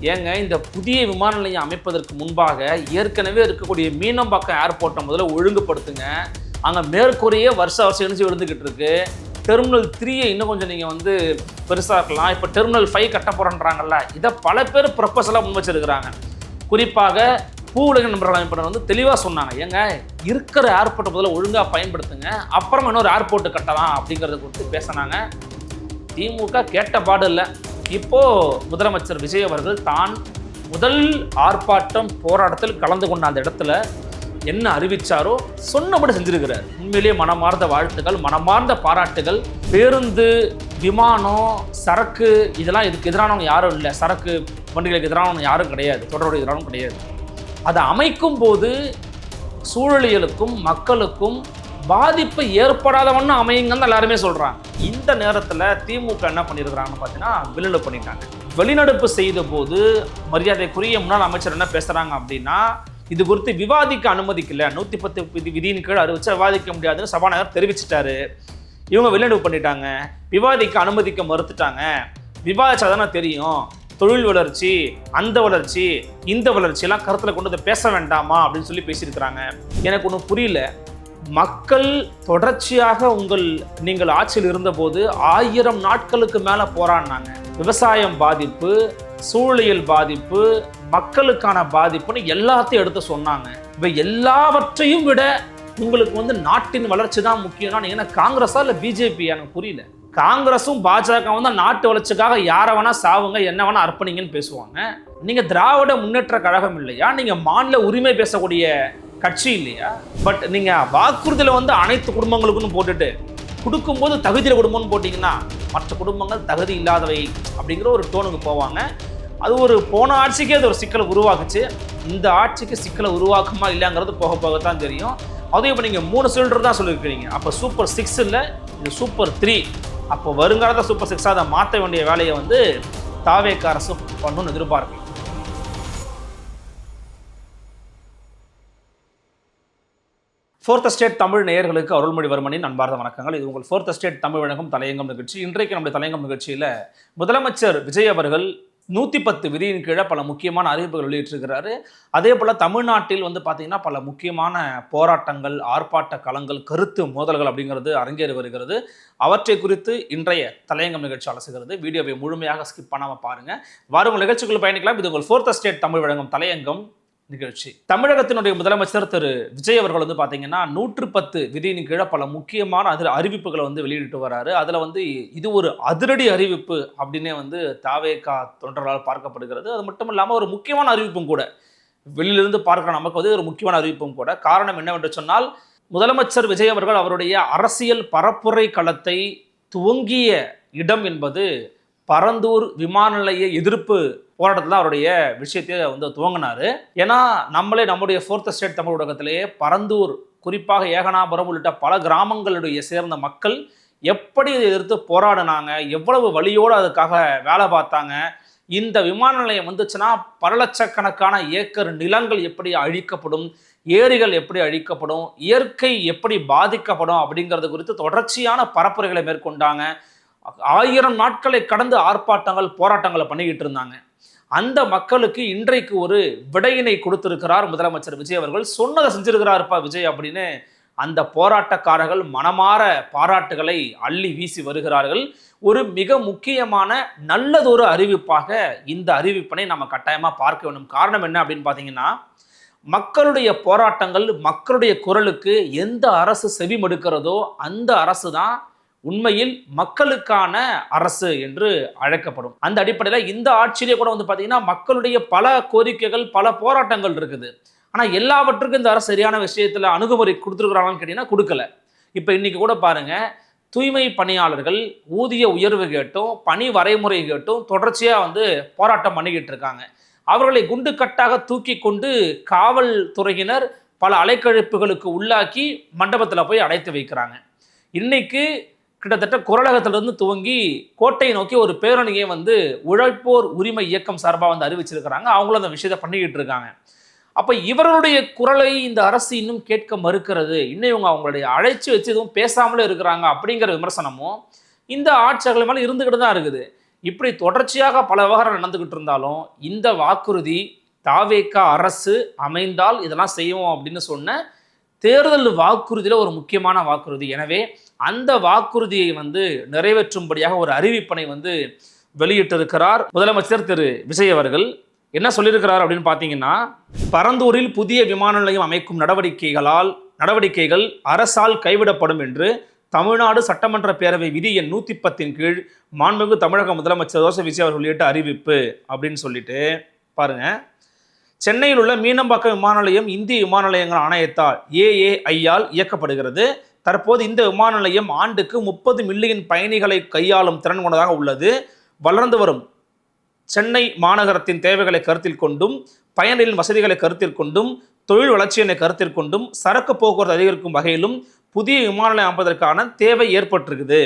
ஏங்க இந்த புதிய விமான நிலையம் அமைப்பதற்கு முன்பாக ஏற்கனவே இருக்கக்கூடிய மீனம்பாக்கம் ஏர்போர்ட்டை முதல்ல ஒழுங்குபடுத்துங்க. அங்கே மேற்கூரையே வருஷம் இணைஞ்சு விழுந்துக்கிட்டு இருக்கு. டெர்மினல் 3 இன்னும் கொஞ்சம் நீங்கள் வந்து பெருசாக்கலாம். இப்போ டெர்மினல் 5 கட்ட போகிறேன்றாங்கல்ல, இதை பல பேர் ப்ரொபோசலாக முன் வச்சிருக்கிறாங்க. குறிப்பாக பூ உலக நண்பர்கள் அமைப்பினர் வந்து தெளிவாக சொன்னாங்க, ஏங்க இருக்கிற ஏர்போர்ட்டை முதல்ல ஒழுங்காக பயன்படுத்துங்க, அப்புறமா இன்னொரு ஏர்போர்ட்டு கட்டலாம் அப்படிங்கிறத குறித்து பேசினாங்க. திமுக கேட்ட பாடு இல்லை. இப்போது முதலமைச்சர் விஜய் அவர்கள் தான் முதல் ஆர்ப்பாட்டம் போராட்டத்தில் கலந்து கொண்ட அந்த இடத்துல என்ன அறிவிச்சாரோ சொன்னபடி செஞ்சிருக்கிறார். உண்மையிலேயே மனமார்ந்த வாழ்த்துக்கள், மனமார்ந்த பாராட்டுகள். பேருந்து, விமானம், சரக்கு இதெல்லாம் இதுக்கு எதிரானவங்க யாரும் இல்லை. சரக்கு வண்டிகளுக்கு எதிரானவங்க யாரும் கிடையாது, தொடர்புடைய எதிரானவங்க கிடையாது. அதை அமைக்கும் போது சூழலியலுக்கும் மக்களுக்கும் பாதிப்பு ஏற்படாதவன்னு அமையுங்கன்னு எல்லாருமே சொல்கிறாங்க. இந்த நேரத்தில் திமுக என்ன பண்ணியிருக்கிறாங்கன்னு பார்த்தீங்கன்னா வெளிநடப்பு பண்ணிட்டாங்க. வெளிநடப்பு செய்த போது மரியாதைக்குரிய முன்னாள் அமைச்சர் என்ன பேசுகிறாங்க அப்படின்னா, இது குறித்து விவாதிக்க அனுமதிக்கல, 110 விதியின் கீழ் அறிவிச்சா விவாதிக்க முடியாதுன்னு சபாநாயகர் தெரிவிச்சிட்டாரு. இவங்க வெளிநடப்பு பண்ணிட்டாங்க, விவாதிக்க அனுமதிக்க மறுத்துட்டாங்க. விவாதிச்சாதானே தெரியும் தொழில் வளர்ச்சி, அந்த வளர்ச்சி, இந்த வளர்ச்சியெல்லாம் கருத்தில் கொண்டு அதை பேச வேண்டாமா அப்படின்னு சொல்லி பேசியிருக்கிறாங்க. எனக்கு ஒன்றும் புரியல. மக்கள் தொடர்ச்சியாக நீங்கள் ஆட்சியில் இருந்தபோது 1000 நாட்களுக்கு மேலே போராடினாங்க. விவசாயம் பாதிப்பு, சூழலியல் பாதிப்பு, மக்களுக்கான பாதிப்புன்னு எல்லாத்தையும் எடுத்து சொன்னாங்க. இப்போ எல்லாவற்றையும் விட உங்களுக்கு வந்து நாட்டின் வளர்ச்சி தான் முக்கியம்னா நீங்கள் என்ன காங்கிரஸா இல்லை பிஜேபி? எனக்கு புரியல. காங்கிரஸும் பாஜகவும் தான் நாட்டு வளர்ச்சிக்காக யாரை வேணா சாவுங்க, என்ன வேணா அர்ப்பணிங்கன்னு பேசுவாங்க. நீங்கள் திராவிட முன்னேற்ற கழகம் இல்லையா? நீங்கள் மாநில உரிமை பேசக்கூடிய கட்சி இல்லையா? பட் நீங்கள் வாக்குறுதியில் வந்து அனைத்து குடும்பங்களுக்குன்னு போட்டுட்டு கொடுக்கும்போது தகுதியில் குடும்பம்னு போட்டிங்கன்னா மற்ற குடும்பங்கள் தகுதி இல்லாதவை அப்படிங்கிற ஒரு டோனுக்கு போவாங்க. அது ஒரு போன ஆட்சிக்கே அது ஒரு சிக்கலை உருவாக்குச்சு. இந்த ஆட்சிக்கு சிக்கலை உருவாக்குமா இல்லைங்கிறது போக போகத்தான் தெரியும். அதுவும் இப்போ நீங்கள் 3 சிலிண்டர் தான் சொல்லியிருக்கிறீங்க. அப்போ சூப்பர் 6 இல்லை, இது சூப்பர் 3. அப்போ வருங்காலத்தை சூப்பர் 6 அதை மாற்ற வேண்டிய வேலையை வந்து தாவேக அரசு பண்ணணும்னு எதிர்பார்க்கலாம். ஃபோர்த் எஸ்டேட் தமிழ் நேயர்களுக்கு அருள்மொழிவர்மனின் அன்பார்ந்த வணக்கங்கள். இது உங்கள் ஃபோர்த் எஸ்டேட் தமிழ் வழங்கும் தலையங்கம் நிகழ்ச்சி. இன்றைக்கு நம்முடைய தலையங்கம் நிகழ்ச்சியில் முதலமைச்சர் விஜய் அவர்கள் 110 விதியின் கீழே பல முக்கியமான அறிவிப்புகள் வெளியிட்டிருக்கிறாரு. அதே போல் தமிழ்நாட்டில் வந்து பார்த்திங்கன்னா பல முக்கியமான போராட்டங்கள், ஆர்ப்பாட்ட களங்கள், கருத்து மோதல்கள் அப்படிங்கிறது அரங்கேறி வருகிறது. அவற்றை குறித்து இன்றைய தலையங்கம் நிகழ்ச்சி அலசுகிறது. வீடியோவை முழுமையாக ஸ்கிப் பண்ணாமல் பாருங்கள். வாருங்கள் நிகழ்ச்சிக்குள் பயணிக்கலாம். இது உங்கள் ஃபோர்த் எஸ்டேட் தமிழ் வழங்கும் தலையங்கம் நிகழ்ச்சி. தமிழகத்தினுடைய முதலமைச்சர் திரு விஜய் அவர்கள் வந்து பார்த்தீங்கன்னா 110 விதியின் கீழே பல முக்கியமான அறிவிப்புகளை வந்து வெளியிட்டு வராரு. அதில் வந்து இது ஒரு அதிரடி அறிவிப்பு அப்படின்னே வந்து தாவேகா தொண்டர்களால் பார்க்கப்படுகிறது. அது மட்டும் இல்லாமல் ஒரு முக்கியமான அறிவிப்பும் கூட, வெளியிலிருந்து பார்க்குற நமக்கு வந்து ஒரு முக்கியமான அறிவிப்பும் கூட. காரணம் என்னவென்று சொன்னால், முதலமைச்சர் விஜய் அவர்கள் அவருடைய அரசியல் பரப்புரை களத்தை துவங்கிய இடம் என்பது பரந்தூர் விமான நிலைய எதிர்ப்பு போராட்டத்தில் தான் அவருடைய விஷயத்தையே வந்து துவங்கினார். ஏன்னா நம்முடைய ஃபோர்த் எஸ்டேட் தமிழ் ஊடகத்திலேயே பரந்தூர், குறிப்பாக ஏகனாபுரம் உள்ளிட்ட பல கிராமங்களுடைய சேர்ந்த மக்கள் எப்படி இதை எதிர்த்து போராடினாங்க, எவ்வளவு வலியோடு அதுக்காக வேலை பார்த்தாங்க, இந்த விமான நிலையம் வந்துச்சுன்னா பல லட்சக்கணக்கான ஏக்கர் நிலங்கள் எப்படி அழிக்கப்படும், ஏரிகள் எப்படி அழிக்கப்படும், இயற்கை எப்படி பாதிக்கப்படும் அப்படிங்கிறது குறித்து தொடர்ச்சியான பரப்புரைகளை மேற்கொண்டாங்க. 1000 நாட்களை கடந்து ஆர்ப்பாட்டங்கள், போராட்டங்களை பண்ணிக்கிட்டு இருந்தாங்க. அந்த மக்களுக்கு இன்றைக்கு ஒரு விடையினை கொடுத்திருக்கிறார் முதலமைச்சர் விஜய் அவர்கள். சொன்னதை செஞ்சிருக்கிறாருப்பா விஜய் அப்படின்னு அந்த போராட்டக்காரர்கள் மனமாற பாராட்டுகளை அள்ளி வீசி வருகிறார்கள். ஒரு மிக முக்கியமான நல்லதொரு அறிவிப்பாக இந்த அறிவிப்பினை நம்ம கட்டாயமாக பார்க்க வேண்டும். காரணம் என்ன அப்படின்னு பார்த்தீங்கன்னா, மக்களுடைய போராட்டங்கள், மக்களுடைய குரலுக்கு எந்த அரசு செவி மடுக்கிறதோ அந்த அரசு தான் உண்மையில் மக்களுக்கான அரசு என்று அழைக்கப்படும். அந்த அடிப்படையில் இந்த ஆட்சியிலே கூட வந்து பார்த்தீங்கன்னா மக்களுடைய பல கோரிக்கைகள், பல போராட்டங்கள் இருக்குது. ஆனால் எல்லாவற்றுக்கும் இந்த அரசு சரியான விஷயத்தில் அணுகுமுறை கொடுத்துருக்குறாங்கன்னு கேட்டிங்கன்னா கொடுக்கல. இப்போ இன்றைக்கி கூட பாருங்கள், தூய்மை பணியாளர்கள் ஊதிய உயர்வு கேட்டும் பணி வரைமுறை கேட்டும் தொடர்ச்சியாக வந்து போராட்டம் பண்ணிக்கிட்டு இருக்காங்க. அவர்களை குண்டு கட்டாக தூக்கி கொண்டு காவல்துறையினர் பல அலைக்கழிப்புகளுக்கு உள்ளாக்கி மண்டபத்தில் போய் அடைத்து வைக்கிறாங்க. இன்னைக்கு கிட்டத்தட்ட குரலகத்திலிருந்து துவங்கி கோட்டையை நோக்கி ஒரு பேரணியை வந்து உழைப்போர் உரிமை இயக்கம் சார்பாக வந்து அறிவிச்சிருக்கிறாங்க. அவங்களும் அந்த விஷயத்தை பண்ணிக்கிட்டு இருக்காங்க. அப்போ இவர்களுடைய குரலை இந்த அரசு இன்னும் கேட்க மறுக்கிறது, இன்னும் இவங்க அவங்களுடைய அழைச்சி வச்சு எதுவும் பேசாமலே இருக்கிறாங்க அப்படிங்கிற விமர்சனமும் இந்த ஆட்சியாளர்கள் மேலே இருந்துக்கிட்டு தான் இருக்குது. இப்படி தொடர்ச்சியாக பல விவகாரம் நடந்துகிட்டு இருந்தாலும் இந்த வாக்குறுதி தாவேகா அரசு அமைந்தால் இதெல்லாம் செய்வோம் அப்படின்னு சொன்ன தேர்தல் வாக்குறுதியில ஒரு முக்கியமான வாக்குறுதி. எனவே அந்த வாக்குறுதியை நிறைவேற்றும்படியாக ஒரு அறிவிப்பனை வெளியிட்டிருக்கிறார் முதலமைச்சர் திரு விஜய் அவர்கள். என்ன சொல்லியிருக்கிறார் அப்படின்னு பார்த்தீங்கன்னா, பரந்தூரில் புதிய விமான நிலையம் அமைக்கும் நடவடிக்கைகள் அரசால் கைவிடப்படும் என்று தமிழ்நாடு சட்டமன்ற பேரவை விதி எண் 110 கீழ் மாண்புமிகு தமிழக முதலமைச்சர் ஜோசப் விஜய் அவர்கள் வெளியிட்ட அறிவிப்பு அப்படின்னு சொல்லிட்டு பாருங்க. சென்னையில் உள்ள மீனம்பாக்கம் விமான நிலையம் இந்திய விமான நிலையங்கள் ஆணையத்தால் AAI இயக்கப்படுகிறது. தற்போது இந்த விமான நிலையம் ஆண்டுக்கு 30 மில்லியன் பயணிகளை கையாளும் திறன் கொண்டதாக உள்ளது. வளர்ந்து வரும் சென்னை மாநகரத்தின் தேவைகளை கருத்தில் கொண்டும் பயணிகளின் வசதிகளை கருத்தில் கொண்டும் தொழில் வளர்ச்சியினை கருத்தில் கொண்டும் சரக்கு போக்குவரத்து அதிகரிக்கும் வகையிலும் புதிய விமான நிலையம் அமைப்பதற்கான தேவை ஏற்பட்டிருக்குது.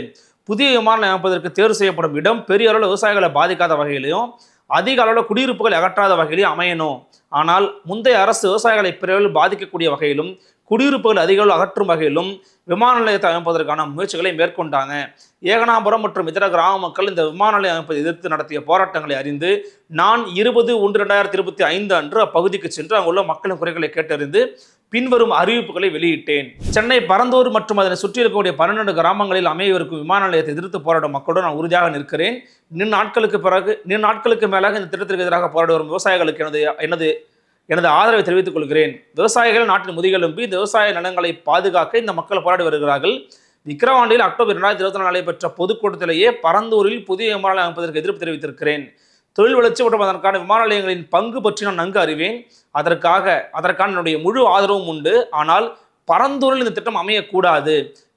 புதிய விமான நிலையம் அமைப்பதற்கு தேர்வு செய்யப்படும் இடம் பெரிய அளவில் விவசாயிகளை பாதிக்காத வகையிலையும் அதிக அளவில் குடியிருப்புகளை அகற்றாத வகையிலையும் அமையணும். ஆனால் முந்தைய அரசு விவசாயிகளை பிறவில் பாதிக்கக்கூடிய வகையிலும் குடியிருப்புகள் அதிக அளவில் அகற்றும் வகையிலும் விமான நிலையத்தை அமைப்பதற்கான முயற்சிகளை மேற்கொண்டாங்க. ஏகனாபுரம் மற்றும் இதர கிராம மக்கள் இந்த விமான நிலையம் அமைப்பதை எதிர்த்து நடத்திய போராட்டங்களை அறிந்து நான் 20/1/2025 அன்று அப்பகுதிக்கு சென்று அங்குள்ள மக்களின் குறைகளை கேட்டறிந்து பின்வரும் அறிவிப்புகளை வெளியிட்டேன். சென்னை பரந்தூர் மற்றும் அதனை சுற்றி இருக்கக்கூடிய 12 கிராமங்களில் அமையவிருக்கும் விமான நிலையத்தை எதிர்த்து போராடும் மக்களுடன் நான் உறுதியாக நிற்கிறேன். நீண்ட நாட்களுக்கு மேலாக இந்த திட்டத்திற்கு எதிராக போராடி வரும் விவசாயிகளுக்கு எனது ஆதரவை தெரிவித்துக் கொள்கிறேன். விவசாயிகள் நாட்டின் முதுகெலும்பு. இந்த விவசாய நிலங்களை பாதுகாக்க இந்த மக்கள் போராடி வருகிறார்கள். விக்கிரவாண்டியில் அக்டோபர் 2024 நடைபெற்ற பொதுக்கூட்டத்திலேயே பரந்தூரில் புதிய விமான நிலையம் அமைப்பதற்கு எதிர்ப்பு தெரிவித்திருக்கிறேன். தொழில் வளர்ச்சி மற்றும் அதற்கான விமான நிலையங்களின் பங்கு பற்றி நான் நன்கு அறிவேன். அதற்கான என்னுடைய முழு ஆதரவும் உண்டு. ஆனால் பரந்தூரில் இந்த திட்டம் அமையக்கூடாது.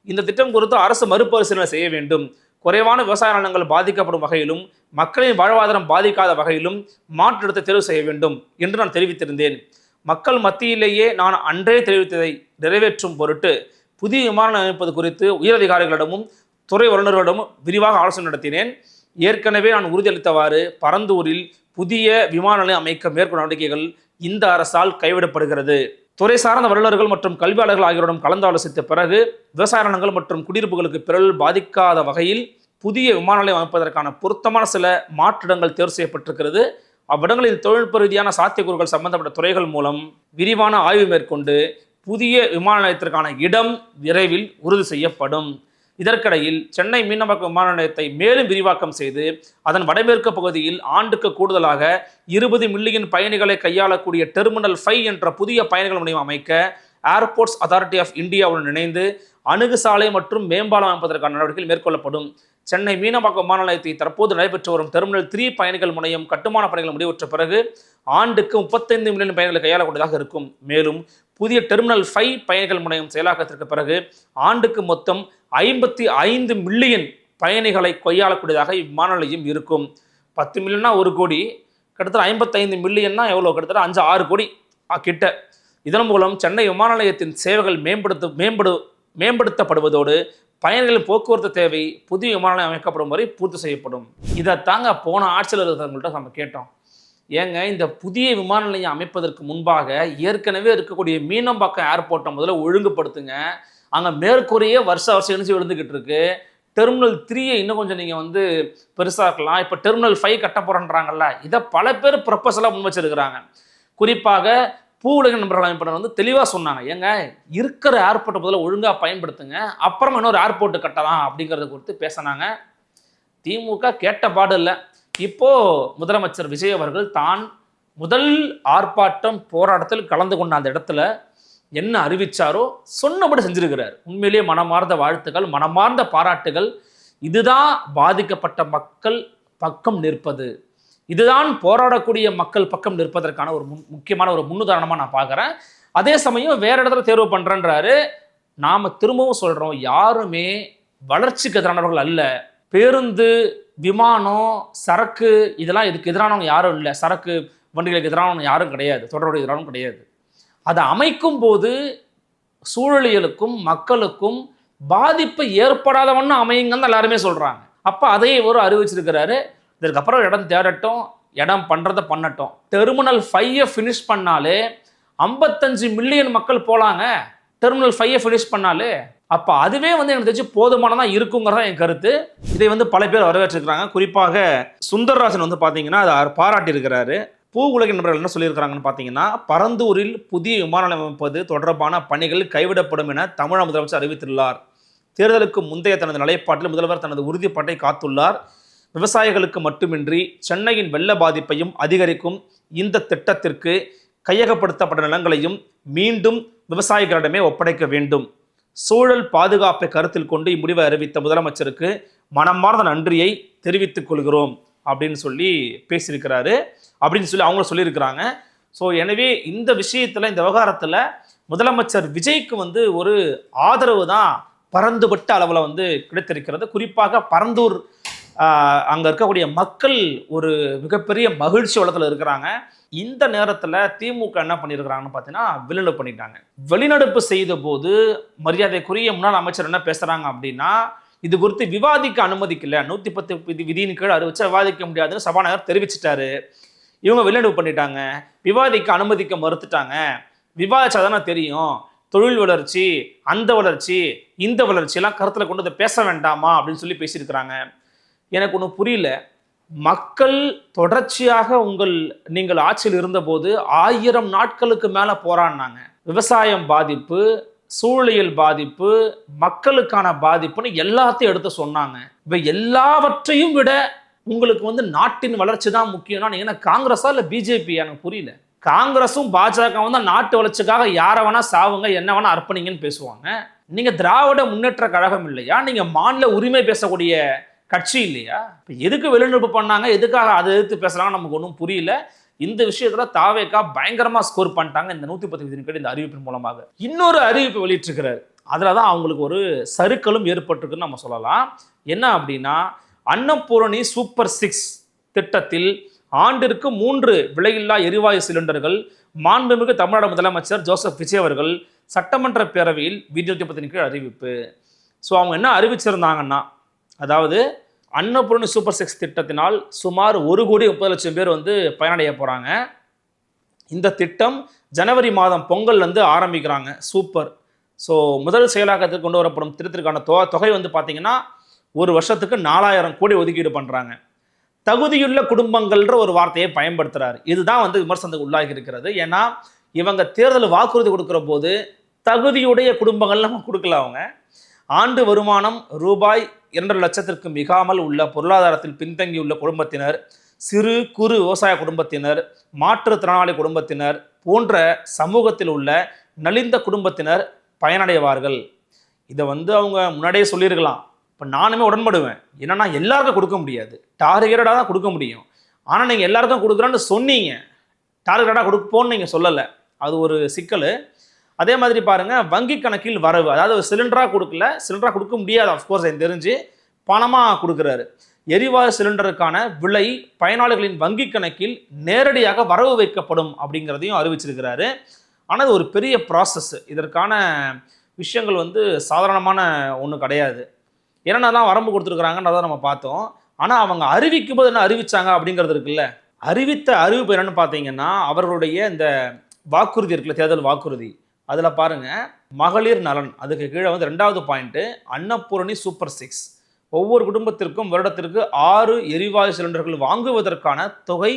இந்த திட்டம் குறித்து அரசு மறுபரிசீலனை செய்ய வேண்டும். குறைவான விவசாய நிலங்கள் பாதிக்கப்படும் வகையிலும் மக்களின் வாழ்வாதாரம் பாதிக்காத வகையிலும் மாற்று இடத்தை தேர்வு செய்ய வேண்டும் என்று நான் தெரிவித்திருந்தேன். மக்கள் மத்தியிலேயே நான் அன்றே தெரிவித்ததை நிறைவேற்றும் பொருட்டு புதிய விமான நிலையம் அமைப்பது குறித்து உயரதிகாரிகளிடமும் துறை வல்லுநர்களிடமும் விரிவாக ஆலோசனை நடத்தினேன். ஏற்கனவே நான் உறுதியளித்தவாறு பரந்தூரில் புதிய விமான நிலையம் அமைக்க மேற்கொண்ட நடவடிக்கைகள் இந்த அரசால் கைவிடப்படுகிறது. துறை சார்ந்த வல்லுநர்கள் மற்றும் கல்வியாளர்கள் ஆகியோரிடம் கலந்து ஆலோசித்த பிறகு விவசாய நிலங்கள் மற்றும் குடியிருப்புகளுக்கு பிறகு பாதிக்காத வகையில் புதிய விமான நிலையம் அமைப்பதற்கான பொருத்தமான சில மாற்றிடங்கள் தேர்வு செய்யப்பட்டிருக்கிறது. அவ்விடங்களில் தொழில்நுட்ப ரீதியான சாத்தியக்கூறுகள் சம்பந்தப்பட்ட துறைகள் மூலம் விரிவான ஆய்வு மேற்கொண்டு புதிய விமான நிலையத்திற்கான இடம் விரைவில் உறுதி செய்யப்படும். இதற்கிடையில் சென்னை மீனம்பாக்கம் விமான நிலையத்தை மேலும் விரிவாக்கம் செய்து அதன் வடமேற்கு பகுதியில் ஆண்டுக்கு கூடுதலாக 20 மில்லியன் பயணிகளை கையாளக்கூடிய டெர்மினல் 5 என்ற புதிய பயணிகள் முனையம் அமைக்க ஏர்போர்ட்ஸ் அத்தாரிட்டி ஆஃப் இந்தியாவுடன் இணைந்து அணுகுசாலை மற்றும் மேம்பாலம் அமைப்பதற்கான நடவடிக்கைகள் மேற்கொள்ளப்படும். சென்னை மீனம்பாக்கம் விமான நிலையத்தை தற்போது நடைபெற்று வரும் டெர்மினல் 3 பயணிகள் முனையம் கட்டுமான பணிகள் முடிவுற்ற பிறகு ஆண்டுக்கு 35 மில்லியன் பயணிகளை கையாளக்கூடியதாக இருக்கும். மேலும் புதிய டெர்மினல் 5 பயணிகள் முனையம் செயலாக்கத்திற்கு பிறகு ஆண்டுக்கு மொத்தம் 55 மில்லியன் பயணிகளை கையாளக்கூடியதாக இவ்விமான நிலையம் இருக்கும். 10 மில்லியன்னா 1 கோடி, கிட்டத்தட்ட 55 மில்லியன்னா எவ்வளோ, கிட்டத்தட்ட 5-6 கோடி கிட்ட. இதன் மூலம் சென்னை விமான நிலையத்தின் சேவைகள் மேம்படுத்தப்படுவதோடு பயணிகளின் போக்குவரத்து தேவை புதிய விமான நிலையம் அமைக்கப்படும் வரை பூர்த்தி செய்யப்படும். இதைத்தாங்க போன ஆட்சியில் இருக்கிறவங்கள்ட்ட நம்ம கேட்டோம். ஏங்க இந்த புதிய விமான நிலையம் அமைப்பதற்கு முன்பாக ஏற்கனவே இருக்கக்கூடிய மீனம்பாக்கம் ஏர்போர்ட்டை முதல்ல ஒழுங்குபடுத்துங்க. அங்கே மேற்கூரையே வருஷம் இணைச்சி விழுந்துக்கிட்டு இருக்கு. டெர்மினல் 3 இன்னும் கொஞ்சம் நீங்கள் பெருசாக்கலாம். இப்போ டெர்மினல் 5 கட்ட போகிறேன்றாங்கல்ல, இதை பல பேர் ப்ரொப்போசலாக முன் வச்சிருக்கிறாங்க. குறிப்பாக பூவுலக நண்பர்கள் அமைப்பினர் தெளிவாக சொன்னாங்க, ஏங்க இருக்கிற ஏர்போர்ட்டை முதல்ல ஒழுங்காக பயன்படுத்துங்க, அப்புறமா இன்னொரு ஏர்போர்ட்டு கட்டலாம் அப்படிங்கிறத குறித்து பேசினாங்க. திமுக கேட்ட பாடு இல்லை. இப்போது முதலமைச்சர் விஜய் அவர்கள் தான் முதல் ஆர்ப்பாட்டம் போராட்டத்தில் கலந்து கொண்ட அந்த இடத்துல என்ன அறிவிச்சாரோ சொன்னபடி செஞ்சிருக்கிறார். உண்மையிலேயே மனமார்ந்த வாழ்த்துக்கள், மனமார்ந்த பாராட்டுகள். இதுதான் பாதிக்கப்பட்ட மக்கள் பக்கம் நிற்பது, இதுதான் போராடக்கூடிய மக்கள் பக்கம் நிற்பதற்கான ஒரு முக்கியமான ஒரு முன்னுதாரணமாக நான் பார்க்குறேன். அதே சமயம் வேற இடத்துல தேர்வு பண்ணுறேன்றாரு. நாம் திரும்பவும் சொல்கிறோம், யாருமே வளர்ச்சிக்கு எதிரானவர்கள் அல்ல. பேருந்து, விமானம், சரக்கு இதெல்லாம் இதுக்கு எதிரானவங்க யாரும் இல்லை. சரக்கு வண்டிகளுக்கு எதிரானவங்க யாரும் கிடையாது, தொடர்புடைய எதிரானவங்க கிடையாது. அதை அமைக்கும் போது சூழலியலுக்கும் மக்களுக்கும் பாதிப்பு ஏற்படாதவன்னு அமையுங்கன்னு எல்லாருமே சொல்கிறாங்க. அப்போ அதையே ஒரு அறிவிச்சிருக்கிறாரு. இதற்கப்புறம் இடம் தேடட்டும், இடம் பண்ணுறதை பண்ணட்டும். டெர்மினல் 5 ஃபினிஷ் பண்ணாலே 55 மில்லியன் மக்கள் போகலாங்க. டெர்மினல் 5 ஃபினிஷ் பண்ணாலே அப்போ அதுவே வந்து எனக்கு தெரிஞ்சு போதுமானதாக இருக்குங்கிறதா என் கருத்து. இதை வந்து பல பேர் வரவேற்றிருக்கிறாங்க. குறிப்பாக சுந்தர்ராஜன் வந்து பார்த்தீங்கன்னா அதை பாராட்டி இருக்கிறாரு. பூ உலக நண்பர்கள் என்ன சொல்லியிருக்கிறாங்கன்னு பார்த்தீங்கன்னா, பரந்தூரில் புதிய விமான நிலையம் அமைப்பது தொடர்பான பணிகள் கைவிடப்படும் என தமிழக முதலமைச்சர் அறிவித்துள்ளார். தேர்தலுக்கு முந்தைய தனது நிலைப்பாட்டில் முதல்வர் தனது உறுதிப்பாட்டை காத்துள்ளார். விவசாயிகளுக்கு மட்டுமின்றி சென்னையின் வெள்ள பாதிப்பையும் அதிகரிக்கும் இந்த திட்டத்திற்கு கையகப்படுத்தப்பட்ட நிலங்களையும் மீண்டும் விவசாயிகளிடமே ஒப்படைக்க வேண்டும். சூழல் பாதுகாப்பை கருத்தில் கொண்டு இம்முடிவை அறிவித்த முதலமைச்சருக்கு மனமார்ந்த நன்றியை தெரிவித்துக் கொள்கிறோம் அப்படின்னு சொல்லி பேசியிருக்கிறாரு, அப்படின்னு சொல்லி அவங்களும் சொல்லியிருக்கிறாங்க. ஸோ எனவே இந்த விஷயத்தில், இந்த விவகாரத்தில் முதலமைச்சர் விஜய்க்கு வந்து ஒரு ஆதரவு தான் பரந்துபட்ட அளவில் வந்து கிடைத்திருக்கிறது. குறிப்பாக பரந்தூர் அங்கே இருக்கக்கூடிய மக்கள் ஒரு மிகப்பெரிய மகிழ்ச்சி வளத்தில் இருக்கிறாங்க. இந்த நேரத்தில் திமுக என்ன பண்ணியிருக்கிறாங்கன்னு பார்த்தீங்கன்னா, வெளிநடப்பு பண்ணிட்டாங்க. வெளிநடப்பு செய்த போது மரியாதைக்குரிய முன்னாள் அமைச்சர் என்ன பேசுகிறாங்க அப்படின்னா, இது குறித்து விவாதிக்க அனுமதிக்கல, 110 விதியின் கீழ் அறிவிச்சா விவாதிக்க முடியாதுன்னு சபாநாயகர் தெரிவிச்சிட்டாரு. இவங்க வெளிநடப்பு பண்ணிட்டாங்க, விவாதிக்க அனுமதிக்க மறுத்துட்டாங்க. விவாதிச்சாதானே தெரியும், தொழில் வளர்ச்சி, அந்த வளர்ச்சி, இந்த வளர்ச்சியெல்லாம் கருத்தில் கொண்டு அதை பேச வேண்டாமா அப்படின்னு சொல்லி பேசியிருக்கிறாங்க. எனக்கு ஒன்றும் புரியல. மக்கள் தொடர்ச்சியாக நீங்கள் ஆட்சியில் இருந்தபோது 1000 நாட்களுக்கு மேலே போராடினாங்க. விவசாயம் பாதிப்பு, சூழலியல் பாதிப்பு, மக்களுக்கான பாதிப்புன்னு எல்லாத்தையும் எடுத்து சொன்னாங்க. இப்போ எல்லாவற்றையும் விட உங்களுக்கு வந்து நாட்டின் வளர்ச்சி தான் முக்கியம்னா நீங்க என்ன காங்கிரஸா இல்லை பிஜேபி? எனக்கு புரியல. காங்கிரஸும் பாஜகவும் தான் நாட்டு வளர்ச்சிக்காக யாரை வேணா சாவுங்க, என்ன வேணா அர்ப்பணிங்கன்னு பேசுவாங்க. நீங்க திராவிட முன்னேற்ற கழகம் இல்லையா? நீங்க மாநில உரிமை பேசக்கூடிய கட்சி இல்லையா? இப்போ எதுக்கு வெளிநடப்பு பண்ணாங்க, எதுக்காக அதை எதிர்த்து பேசுறாங்க நமக்கு ஒன்றும் புரியல. இந்த விஷயத்துல தாவேகா பயங்கரமா ஸ்கோர் பண்ணிட்டாங்க இந்த 110 விதியின் கீழ் இந்த அறிவிப்பின் மூலமாக. இன்னொரு அறிவிப்பு வெளியிட்டிருக்கிறார். அதில் தான் அவங்களுக்கு ஒரு சறுக்கலும் ஏற்பட்டிருக்குன்னு நம்ம சொல்லலாம். என்ன அப்படின்னா, அன்னபூரணி சூப்பர் 6 திட்டத்தில் ஆண்டிற்கு 3 விலையில்லா எரிவாயு சிலிண்டர்கள் மாண்புமிகு தமிழ்நாடு முதலமைச்சர் ஜோசப் விஜய் அவர்கள் சட்டமன்ற பேரவையில் விதி 110 கீழ் அறிவிப்பு. ஸோ அவங்க என்ன அறிவிச்சிருந்தாங்கன்னா, அதாவது அன்னபூரணி சூப்பர் 6 திட்டத்தினால் சுமார் 1,30,00,000 பேர் வந்து பயனடைய போகிறாங்க. இந்த திட்டம் ஜனவரி மாதம் பொங்கல்லேருந்து ஆரம்பிக்கிறாங்க. சூப்பர். ஸோ முதல் செயலாக்கத்துக்கு கொண்டு வரப்படும் திட்டத்திற்கான தொகை வந்து பார்த்தீங்கன்னா, ஒரு வருஷத்துக்கு 4,000 கோடி ஒதுக்கீடு பண்ணுறாங்க. தகுதியுள்ள குடும்பங்கள்ன்ற ஒரு வார்த்தையை பயன்படுத்துகிறாரு. இதுதான் வந்து விமர்சனத்துக்கு உள்ளாகி இருக்கிறது. ஏன்னா இவங்க தேர்தல் வாக்குறுதி கொடுக்குற போது தகுதியுடைய குடும்பங்கள் நம்ம கொடுக்கல. அவங்க ஆண்டு வருமானம் ரூபாய் 2 லட்சத்திற்கு மிகாமல் உள்ள பொருளாதாரத்தில் பின்தங்கியுள்ள குடும்பத்தினர், சிறு குறு விவசாய குடும்பத்தினர், மாற்றுத்திறனாளி குடும்பத்தினர் போன்ற சமூகத்தில் உள்ள நலிந்த குடும்பத்தினர் பயனடைவார்கள். இதை வந்து அவங்க முன்னாடியே சொல்லியிருக்கலாம். இப்போ நானுமே உடன்படுவேன். என்னன்னா எல்லாருக்கும் கொடுக்க முடியாது, டார்கெட்டடாக தான் கொடுக்க முடியும். ஆனால் நீங்கள் எல்லாருக்கும் கொடுக்குறோன்னு சொன்னீங்க, டார்கெட்டடாக கொடுப்போன்னு நீங்கள் சொல்லலை. அது ஒரு சிக்கல். அதே மாதிரி பாருங்க, வங்கி கணக்கில் வரவு, அதாவது சிலிண்டராக கொடுக்கல, சிலிண்டராக கொடுக்க முடியாது. அஃப்கோர்ஸ் எனக்கு தெரிஞ்சு பணமாக கொடுக்குறாரு. எரிவாயு சிலிண்டருக்கான விலை பயனாளிகளின் வங்கி கணக்கில் நேரடியாக வரவு வைக்கப்படும் அப்படிங்கிறதையும் அறிவிச்சிருக்கிறாரு. ஆனால் இது ஒரு பெரிய ப்ராசஸ். இதற்கான விஷயங்கள் வந்து சாதாரணமான ஒன்றும் கிடையாது. என்னென்னலாம் வரம்பு கொடுத்துருக்குறாங்கன்றதை நம்ம பார்த்தோம். ஆனால் அவங்க அறிவிக்கும் போது என்ன அறிவிச்சாங்க அப்படிங்கிறது இருக்குல்ல, அறிவித்த அறிவிப்பு என்னன்னு பார்த்தீங்கன்னா, அவர்களுடைய இந்த வாக்குறுதி இருக்குல்ல, தேர்தல் வாக்குறுதி, அதில் பாருங்கள், மகளிர் நலன், அதுக்கு கீழே வந்து 2வது பாயிண்ட்டு அன்னபூரணி சூப்பர் 6, ஒவ்வொரு குடும்பத்திற்கும் வருடத்திற்கு 6 எரிவாயு சிலிண்டர்கள் வாங்குவதற்கான தொகை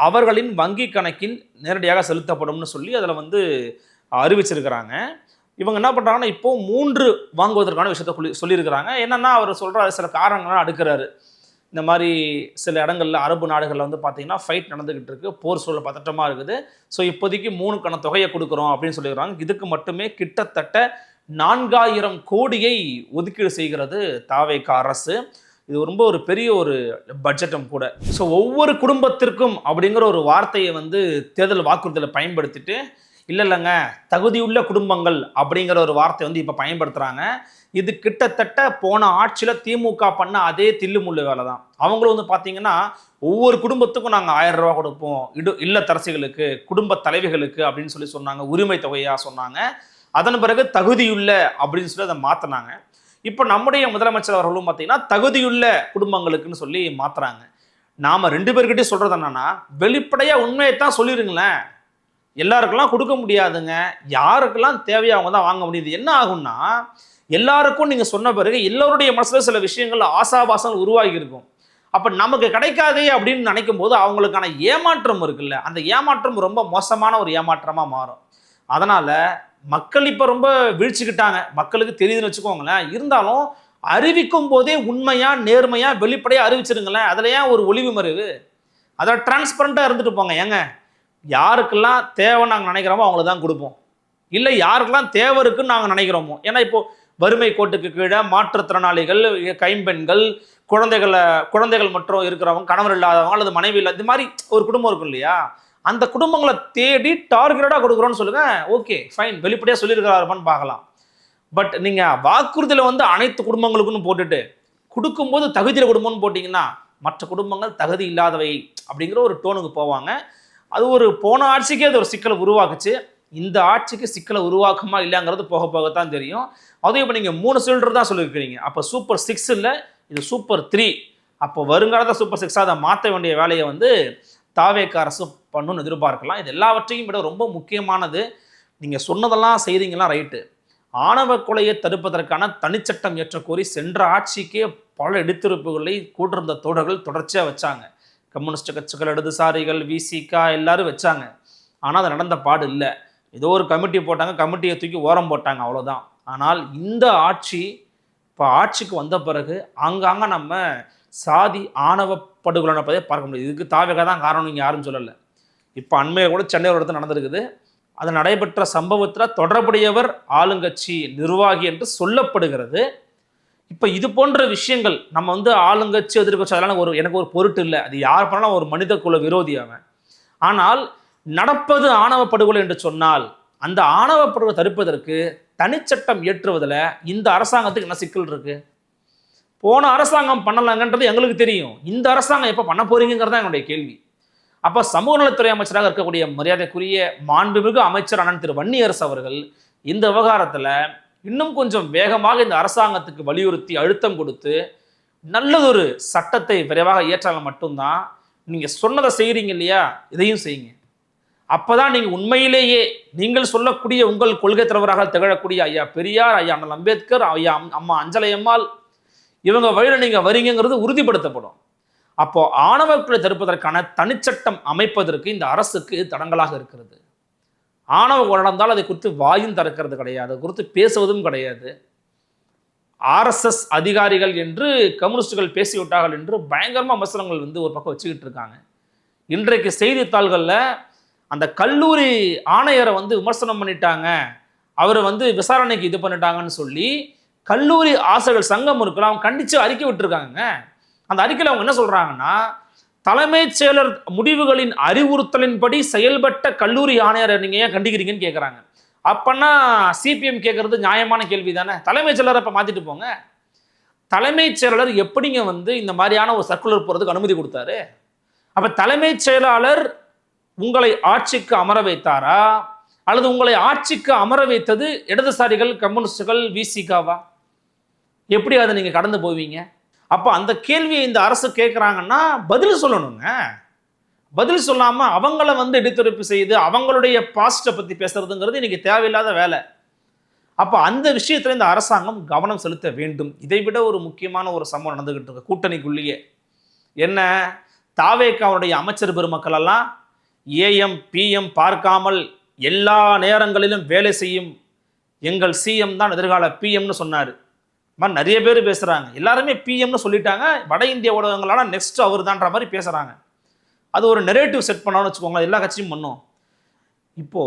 அவர்களின் வங்கி கணக்கில் நேரடியாக செலுத்தப்படும்னு சொல்லி அதில் வந்து அறிவிச்சிருக்கிறாங்க. இவங்க என்ன பண்ணுறாங்கன்னா, இப்போ 3 வாங்குவதற்கான விஷயத்தை சொல்லியிருக்கிறாங்க. என்னென்னா அவர் சொல்கிற சில காரணங்கள்லாம் அடுக்கிறாரு. இந்த மாதிரி சில இடங்களில் அரபு நாடுகளில் வந்து பார்த்தீங்கன்னா ஃபைட் நடந்துக்கிட்டு இருக்குது, போர் சூழல் பதட்டமாக இருக்குது. ஸோ இப்போதைக்கு 3க்கான தொகையை கொடுக்குறோம் அப்படின்னு சொல்லிடுறாங்க. இதுக்கு மட்டுமே கிட்டத்தட்ட 4,000 கோடியை ஒதுக்கீடு செய்கிறது தாவேகா அரசு. இது ரொம்ப ஒரு பெரிய ஒரு பட்ஜெட்டும் கூட. ஸோ ஒவ்வொரு குடும்பத்திற்கும் அப்படிங்கிற ஒரு வார்த்தையை வந்து தேர்தல் வாக்குறுதியில் பயன்படுத்திட்டு, இல்லைங்க தகுதியுள்ள குடும்பங்கள் அப்படிங்கிற ஒரு வார்த்தை வந்து இப்போ பயன்படுத்துகிறாங்க. இது கிட்டத்தட்ட போன ஆட்சியில் திமுக பண்ண அதே தில்லுமுள்ளு வேலை தான். அவங்களும் வந்து பார்த்தீங்கன்னா, ஒவ்வொரு குடும்பத்துக்கும் நாங்கள் 1000 ரூபா கொடுப்போம், இல்லத்தரசிகளுக்கு, குடும்ப தலைவிகளுக்கு அப்படின்னு சொல்லி சொன்னாங்க, உரிமை தொகையாக சொன்னாங்க. அதன் பிறகு தகுதியுள்ள அப்படின்னு சொல்லி அதை மாற்றினாங்க. இப்போ நம்முடைய முதலமைச்சர் அவர்களும் பார்த்தீங்கன்னா தகுதியுள்ள குடும்பங்களுக்குன்னு சொல்லி மாற்றுறாங்க. நாம் 2 பேர்கிட்டே சொல்கிறது என்னன்னா, வெளிப்படையாக உண்மையை தான் சொல்லிடுங்களேன். எல்லாருக்கெல்லாம் கொடுக்க முடியாதுங்க, யாருக்கெல்லாம் தேவையோ அவங்க தான் வாங்க முடியுது. என்ன ஆகும்னா, எல்லாருக்கும் நீங்க சொன்ன பிறகு எல்லோருடைய மனசுல சில விஷயங்கள் ஆசாபாசங்கள் உருவாகி இருக்கும். அப்ப நமக்கு கிடைக்காதே அப்படின்னு நினைக்கும் போது அவங்களுக்கான ஏமாற்றம் இருக்குல்ல, அந்த ஏமாற்றம் ரொம்ப மோசமான ஒரு ஏமாற்றமா மாறும். அதனால மக்கள் இப்ப ரொம்ப வீழ்ச்சிக்கிட்டாங்க, மக்களுக்கு தெரியுதுன்னு வச்சுக்கோங்களேன். இருந்தாலும் அறிவிக்கும் போதே உண்மையா நேர்மையா வெளிப்படையா அறிவிச்சிருங்களேன். அதுல ஏன் ஒரு ஒளிவு மறைவு? அதை டிரான்ஸ்பரண்டா இருந்துட்டு போங்க. ஏங்க, யாருக்கெல்லாம் தேவை நாங்கள் நினைக்கிறோமோ அவங்கள தான் கொடுப்போம், இல்லை யாருக்கெல்லாம் தேவை இருக்குன்னு நாங்கள் நினைக்கிறோமோ. ஏன்னா இப்போ வறுமை கோட்டுக்கு கீழே மாற்றுத்திறனாளிகள், கைம்பெண்கள், குழந்தைகள் மற்றும் இருக்கிறவங்க, கணவர் இல்லாதவங்க அல்லது மனைவி இல்லாத, இது மாதிரி ஒரு குடும்பம் இருக்கும் இல்லையா, அந்த குடும்பங்களை தேடி டார்கெட்டடாக கொடுக்குறோன்னு சொல்லுங்க. ஓகே ஃபைன், வெளிப்படையாக சொல்லியிருக்கிறாருப்பான்னு பார்க்கலாம். பட் நீங்கள் வாக்குறுதியில் வந்து அனைத்து குடும்பங்களுக்குன்னு போட்டுட்டு கொடுக்கும்போது தகுதியில் குடும்பம்னு போட்டிங்கன்னா மற்ற குடும்பங்கள் தகுதி இல்லாதவை அப்படிங்கிற ஒரு டோனுக்கு போவாங்க. அது ஒரு போன ஆட்சிக்கே அது ஒரு சிக்கலை உருவாக்குச்சு. இந்த ஆட்சிக்கு சிக்கலை உருவாக்குமா இல்லைங்கிறது போக போகத்தான் தெரியும். அதுவும் இப்போ நீங்கள் 3 சிலிண்டர் தான் சொல்லியிருக்கிறீங்க. அப்போ சூப்பர் 6 இல்லை, இது சூப்பர் 3. அப்போ வருங்காலத்தை சூப்பர் 6 அதை மாற்ற வேண்டிய வேலையை வந்து தாவேக அரசு பண்ணணும்னு எதிர்பார்க்கலாம். இது எல்லாவற்றையும் விட ரொம்ப முக்கியமானது, நீங்கள் சொன்னதெல்லாம் செய்கிறீங்களா ரைட்டு, ஆணவ கொலையை தடுப்பதற்கான தனிச்சட்டம் ஏற்றக்கோரி சென்ற ஆட்சிக்கே பல இடித்திருப்புகளை கூட்டிருந்த தோழர்கள் தொடர்ச்சியாக வச்சாங்க. கம்யூனிஸ்ட் கட்சிகள், இடதுசாரிகள், விசிகா எல்லாரும் வச்சாங்க. ஆனால் அது நடந்த பாடு இல்லை. ஏதோ ஒரு கமிட்டி போட்டாங்க, கமிட்டியை தூக்கி ஓரம் போட்டாங்க, அவ்வளோதான். ஆனால் இந்த ஆட்சி இப்போ ஆட்சிக்கு வந்த பிறகு ஆங்காங்க நம்ம சாதி ஆணவ படுகொலை நடப்பதை பார்க்க முடியுது. இதுக்கு தாவேக தான் காரணம், நீங்கள் யாரும் சொல்லலை. இப்போ அண்மையில் கூட சென்னை ஒரு இடத்துல நடந்திருக்குது. அது நடைபெற்ற சம்பவத்தில் தொடர்புடையவர் ஆளுங்கட்சி நிர்வாகி என்று சொல்லப்படுகிறது. இப்போ இது போன்ற விஷயங்கள் நம்ம வந்து ஆளுங்கட்சி எதிர்கட்சி அதெல்லாம் எனக்கு ஒரு பொருட்டு இல்லை. அது யார் பண்ணாலும் ஒரு மனித குல விரோதி அவன். ஆனால் நடப்பது ஆணவ படுகொலை என்று சொன்னால் அந்த ஆணவ படுகொலை தடுப்பதற்கு தனிச்சட்டம் இயற்றுவதில் இந்த அரசாங்கத்துக்கு என்ன சிக்கல் இருக்கு? போன அரசாங்கம் பண்ணலாங்கன்றது எங்களுக்கு தெரியும். இந்த அரசாங்கம் எப்போ பண்ண போறீங்கிறது தான் என்னுடைய கேள்வி. அப்போ சமூக நலத்துறை அமைச்சராக இருக்கக்கூடிய மரியாதைக்குரிய மாண்புமிகு அமைச்சர் அண்ணன் திரு வன்னியரசு அவர்கள் இந்த விவகாரத்தில் இன்னும் கொஞ்சம் வேகமாக இந்த அரசாங்கத்துக்கு வலியுறுத்தி அழுத்தம் கொடுத்து நல்லதொரு சட்டத்தை விரைவாக இயற்றால் மட்டும்தான் நீங்கள் சொன்னதை செய்கிறீங்க இல்லையா, இதையும் செய்யுங்க. அப்போதான் நீங்கள் உண்மையிலேயே நீங்கள் சொல்லக்கூடிய உங்கள் கொள்கை தலைவராக திகழக்கூடிய ஐயா பெரியார், ஐயா அண்ணல் அம்பேத்கர், ஐயா அம்மா அஞ்சலை அம்மாள் இவங்க வழியில் நீங்கள் வரீங்கிறது உறுதிப்படுத்தப்படும். அப்போ ஆணவ கொலை தடுப்பதற்கான தனிச்சட்டம் அமைப்பதற்கு இந்த அரசுக்கு தடங்களாக இருக்கிறது. ஆணவ கொலை நடந்தால் அதை குறித்து வாயும் திறக்கிறது கிடையாது, அதை குறித்து பேசுவதும் கிடையாது. RSS அதிகாரிகள் என்று கம்யூனிஸ்டுகள் பேசிவிட்டார்கள் என்று பயங்கரமாக விமர்சனங்கள் வந்து ஒரு பக்கம் வச்சுக்கிட்டு இருக்காங்க. இன்றைக்கு செய்தித்தாள்களில் அந்த கல்லூரி ஆணையரை வந்து விமர்சனம் பண்ணிட்டாங்க, அவரை வந்து விசாரணைக்கு இது பண்ணிட்டாங்கன்னு சொல்லி கல்லூரி ஆசிரியர்கள் சங்கம் இருக்குல்ல, அவங்க கண்டித்து அறிக்கை விட்டுருக்காங்க. அந்த அறிக்கையில் அவங்க என்ன சொல்றாங்கன்னா, தலைமைச் செயலர் முடிவுகளின் அறிவுறுத்தலின்படி செயல்பட்ட கல்லூரி ஆணையரை நீங்க ஏன் கண்டிக்கிறீங்கன்னு கேட்குறாங்க. அப்பன்னா சிபிஎம் கேட்கறது நியாயமான கேள்வி தானே. தலைமைச் செயலரை அப்போ மாத்திட்டு போங்க. தலைமைச் செயலாளர் எப்படிங்க வந்து இந்த மாதிரியான ஒரு சர்க்குலர் போறதுக்கு அனுமதி கொடுத்தாரு? அப்ப தலைமைச் செயலாளர் உங்களை ஆட்சிக்கு அமர வைத்தாரா, அல்லது உங்களை ஆட்சிக்கு அமர வைத்தது இடதுசாரிகள், கம்யூனிஸ்டுகள், விசிகாவா? எப்படி அதை நீங்க கடந்து போவீங்க? அப்போ அந்த கேள்வியை இந்த அரசு கேட்குறாங்கன்னா பதில் சொல்லணுங்க. பதில் சொல்லாம அவங்கள வந்து எடுத்துரைப்பு செய்து அவங்களுடைய பாஸ்ட்டை பத்தி பேசுறதுங்கிறது இன்னைக்கு தேவையில்லாத வேலை. அப்போ அந்த விஷயத்துல இந்த அரசாங்கம் கவனம் செலுத்த வேண்டும். இதை விட ஒரு முக்கியமான ஒரு சம்பவம் நடந்துகிட்டு இருக்கு கூட்டணிக்குள்ளேயே. என்ன, தாவேகாவுடைய அமைச்சர் பெருமக்கள் எல்லாம் AM PM பார்க்காமல் எல்லா நேரங்களிலும் வேலை செய்யும் எங்கள் சிஎம் தான் எதிர்கால பிஎம்னு சொன்னார். நிறைய பேர் பேசுறாங்க, எல்லாருமே பிஎம்னு சொல்லிட்டாங்க, வட இந்திய ஊடகங்களான நெக்ஸ்ட் அவர் தான்ற மாதிரி பேசுறாங்க. அது ஒரு நெரேட்டிவ் செட் பண்ணான்னு வச்சுக்கோங்களேன், எல்லா கட்சியும் பண்ணும். இப்போ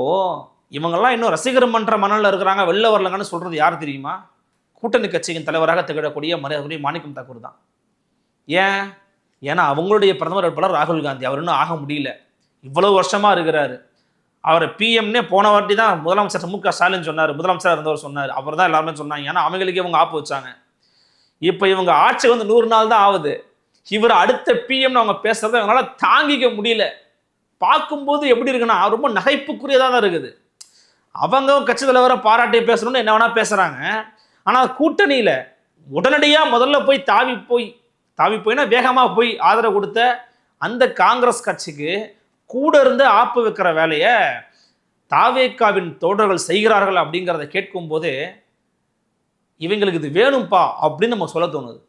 இவங்கெல்லாம் இன்னும் ரசிகர் மன்ற மணலில் இருக்கிறாங்க, வெளில வரலங்கன்னு சொல்றது யார் தெரியுமா? கூட்டணி கட்சியின் தலைவராக திகழக்கூடிய மரியாதைக்குரிய மாணிக்கம் தாக்கூர் தான். ஏன்னா அவங்களுடைய பிரதமர் வேட்பாளர் ராகுல் காந்தி, அவர் இன்னும் ஆக முடியல, இவ்வளவு வருஷமா இருக்கிறாரு. அவரை பிஎம்னே போன வாட்டி தான் முதலமைச்சர் MK ஸ்டாலின் சொன்னார், முதலமைச்சராக இருந்தவர் சொன்னார், அவர் தான் எல்லாருமே சொன்னாங்க. ஏன்னா அவங்களுக்கு இவங்க ஆப்பு வச்சாங்க. இப்போ இவங்க ஆட்சி வந்து 100 நாள் தான் ஆகுது, இவர் அடுத்த பிஎம்னு அவங்க பேசுறதை அவங்களால தாங்கிக்க முடியல. பார்க்கும்போது எப்படி இருக்குன்னா ரொம்ப நகைப்புக்குரியதாக தான் இருக்குது. அவங்க கட்சி தலைவரை பாராட்டி பேசணும்னு என்ன வேணா பேசுறாங்க. ஆனால் கூட்டணியில உடனடியாக முதல்ல போய் தாவி போய்னா வேகமாக போய் ஆதரவு கொடுத்த அந்த காங்கிரஸ் கட்சிக்கு கூட இருந்து ஆப்பு வைக்கிற வேலையை தாவேகாவின் தோழர்கள் செய்கிறார்கள் அப்படிங்கிறத கேட்கும் போது இவங்களுக்கு இது வேணும்ப்பா அப்படின்னு நம்ம சொல்ல தோணுது.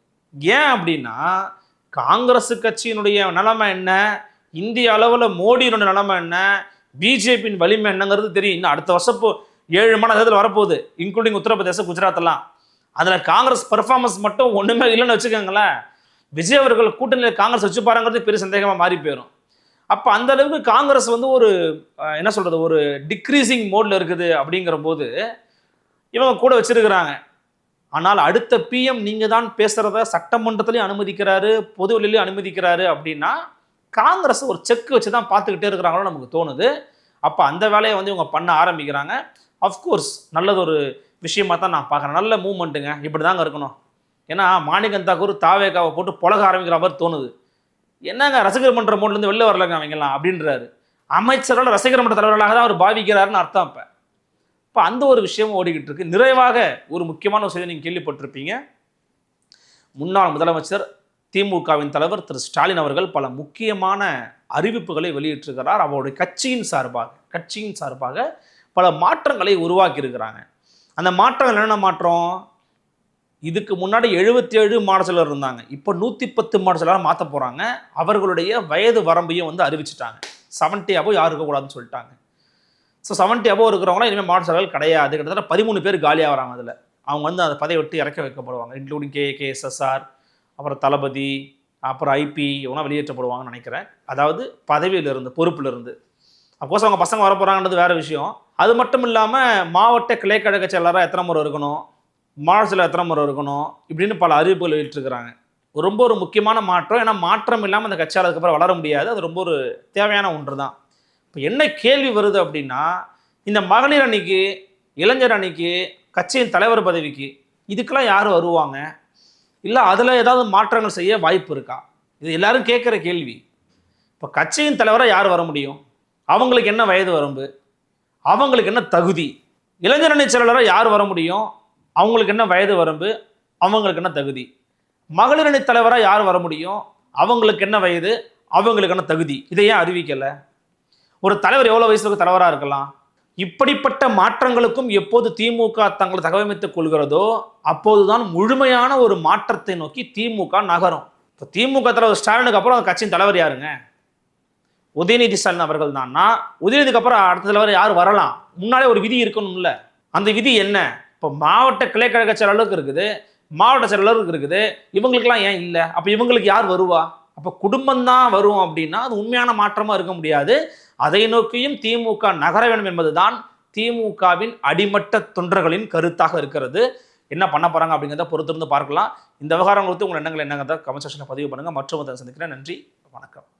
ஏன் அப்படின்னா காங்கிரஸ் கட்சியினுடைய நிலைமை என்ன, இந்திய அளவில் மோடியினுடைய நிலைமை என்ன, பிஜேபியின் வலிமை என்னங்கிறது தெரியும். இன்னும் அடுத்த வருஷம் 7 மாநிலத்தில் வரப்போகுது, இன்க்ளூடிங் உத்தரப்பிரதேச, குஜராத் எல்லாம். அதில் காங்கிரஸ் பெர்ஃபார்மன்ஸ் மட்டும் ஒன்றுமே இல்லைன்னு வச்சுக்கோங்களேன், விஜய் அவர்கள் கூட்டணியில் காங்கிரஸ் வச்சு பாருங்கிறது பெரிய சந்தேகமாக மாறி போயிடும். அப்போ அந்த அளவுக்கு காங்கிரஸ் வந்து ஒரு என்ன சொல்கிறது, ஒரு டிக்ரீசிங் மோடில் இருக்குது. அப்படிங்கிற போது இவங்க கூட வச்சிருக்கிறாங்க. ஆனால் அடுத்த பிஎம் நீங்கள் தான் பேசுகிறத சட்டமன்றத்திலையும் அனுமதிக்கிறாரு, பொது வெளியிலையும் அனுமதிக்கிறாரு அப்படின்னா காங்கிரஸ் ஒரு செக் வச்சு தான் பார்த்துக்கிட்டே இருக்கிறாங்களோ நமக்கு தோணுது. அப்போ அந்த வேலையை வந்து இவங்க பண்ண ஆரம்பிக்கிறாங்க. அஃப்கோர்ஸ் நல்லது ஒரு விஷயமாக தான் நான் பார்க்குறேன். நல்ல மூவ்மெண்ட்டுங்க, இப்படி தாங்க இருக்கணும். ஏன்னா மாணிக்கம் தாக்கூர் தாவேகாவை போட்டு புலக ஆரம்பிக்கிற மாதிரி தோணுது. என்னங்க ரசிகர் மன்ற மோட்லேருந்து வெளில வரலங்க அவங்கலாம் அப்படின்றாரு. அமைச்சரோட ரசிகர் மன்ற தலைவர்களாக தான் அவர் பாவிக்கிறாருன்னு அர்த்தம். இப்போ அந்த ஒரு விஷயம் ஓடிக்கிட்டு இருக்கு. நிறைவாக ஒரு முக்கியமான ஒரு செய்தி நீங்கள் கேள்விப்பட்டிருப்பீங்க. முன்னாள் முதலமைச்சர் திமுகவின் தலைவர் திரு ஸ்டாலின் அவர்கள் பல முக்கியமான அறிவிப்புகளை வெளியிட்டிருக்கிறார். அவருடைய கட்சியின் சார்பாக பல மாற்றங்களை உருவாக்கி இருக்கிறாங்க. அந்த மாற்றங்கள் என்னென்ன மாற்றம்? இதுக்கு முன்னாடி 77 மாவட்ட செயலர் இருந்தாங்க, இப்போ 110 மாவட்ட செயலராக மாற்ற போகிறாங்க. அவர்களுடைய வயது வரம்பையும் வந்து அறிவிச்சிட்டாங்க. 70 above யாரும் இருக்கக்கூடாதுன்னு சொல்லிட்டாங்க. ஸோ 70 above இருக்கிறவங்களாம் இனிமேல் மாவட்ட செயலர்கள் கிடையாது. கிட்டத்தட்ட 13 பேர் காலியாக வராங்க. அதில் அவங்க வந்து அந்த பதவியை விட்டு இறக்க வைக்கப்படுவாங்க. இன்க்ளூடிங் KSSR, அப்புறம் தளபதி, அப்புறம் ஐபி, இவங்களாம் வெளியேற்றப்படுவாங்கன்னு நினைக்கிறேன். அதாவது பதவியிலிருந்து, பொறுப்பிலிருந்து. அப்போஸ் அவங்க பசங்க வர போகிறாங்கன்றது வேறு விஷயம். அது மட்டும் இல்லாமல் மாவட்ட கிளைக்கழக செயலராக எத்தனை முறை இருக்கணும், மாவட்ட செயலர் எத்தனை முறை இருக்கணும், இப்படின்னு பல அறிவிப்புகள் வெளியிட்டிருக்கிறாங்க. ரொம்ப ஒரு முக்கியமான மாற்றம். ஏன்னா மாற்றம் இல்லாமல் அந்த கட்சியால் அதுக்கப்புறம் வளர முடியாது. அது ரொம்ப ஒரு தேவையான ஒன்று தான். இப்போ என்ன கேள்வி வருது அப்படின்னா, இந்த மகளிர் அணிக்கு, இளைஞர் அணிக்கு, கட்சியின் தலைவர் பதவிக்கு இதுக்கெல்லாம் யார் வருவாங்க? இல்லை அதில் ஏதாவது மாற்றங்கள் செய்ய வாய்ப்பு இருக்கா? இது எல்லாரும் கேட்குற கேள்வி. இப்போ கட்சியின் தலைவராக யார் வர முடியும்? அவங்களுக்கு என்ன வயது வரம்பு, அவங்களுக்கு என்ன தகுதி? இளைஞர் அணி செயலாளராக யார் வர முடியும்? அவங்களுக்கு என்ன வயது வரம்பு, அவங்களுக்கு என்ன தகுதி? மகளிர் அணி தலைவராக யார் வர முடியும்? அவங்களுக்கு என்ன வயது, அவங்களுக்கு என்ன தகுதி? இதை ஏன் அறிவிக்கலை? ஒரு தலைவர் எவ்வளோ வயசுக்கு தலைவராக இருக்கலாம்? இப்படிப்பட்ட மாற்றங்களுக்கும் எப்போது திமுக தங்களை தகவமைத்துக் கொள்கிறதோ அப்போதுதான் முழுமையான ஒரு மாற்றத்தை நோக்கி திமுக நகரும். இப்போ திமுக தலைவர் ஸ்டாலினுக்கு அப்புறம் அந்த கட்சியின் தலைவர் யாருங்க? உதயநிதி ஸ்டாலின் அவர்கள் தான்னா, உதயநிதிக்கு அப்புறம் அடுத்த தலைவர் யார் வரலாம்? முன்னாலே ஒரு விதி இருக்கணும்ல. அந்த விதி என்ன? இப்போ மாவட்ட கிளைக்கழக செயலாளருக்கு இருக்குது, மாவட்ட செயலாளருக்கு இருக்குது, இவங்களுக்கெல்லாம் ஏன் இல்லை? அப்போ இவங்களுக்கு யார் வருவா? அப்போ குடும்பம் தான் வரும் அப்படின்னா அது உண்மையான மாற்றமாக இருக்க முடியாது. அதை நோக்கியும் திமுக நகர வேண்டும் என்பதுதான் திமுகவின் அடிமட்ட தொண்டர்களின் கருத்தாக இருக்கிறது. என்ன பண்ண போறாங்க அப்படிங்கிறத பொறுத்திருந்து பார்க்கலாம். இந்த விவகாரம் குறித்து உங்கள் எண்ணங்கள் என்னங்கிறத கமெண்ட் செக்ஷனில் பதிவு பண்ணுங்க. மற்றொரு சந்திக்கிறேன். நன்றி, வணக்கம்.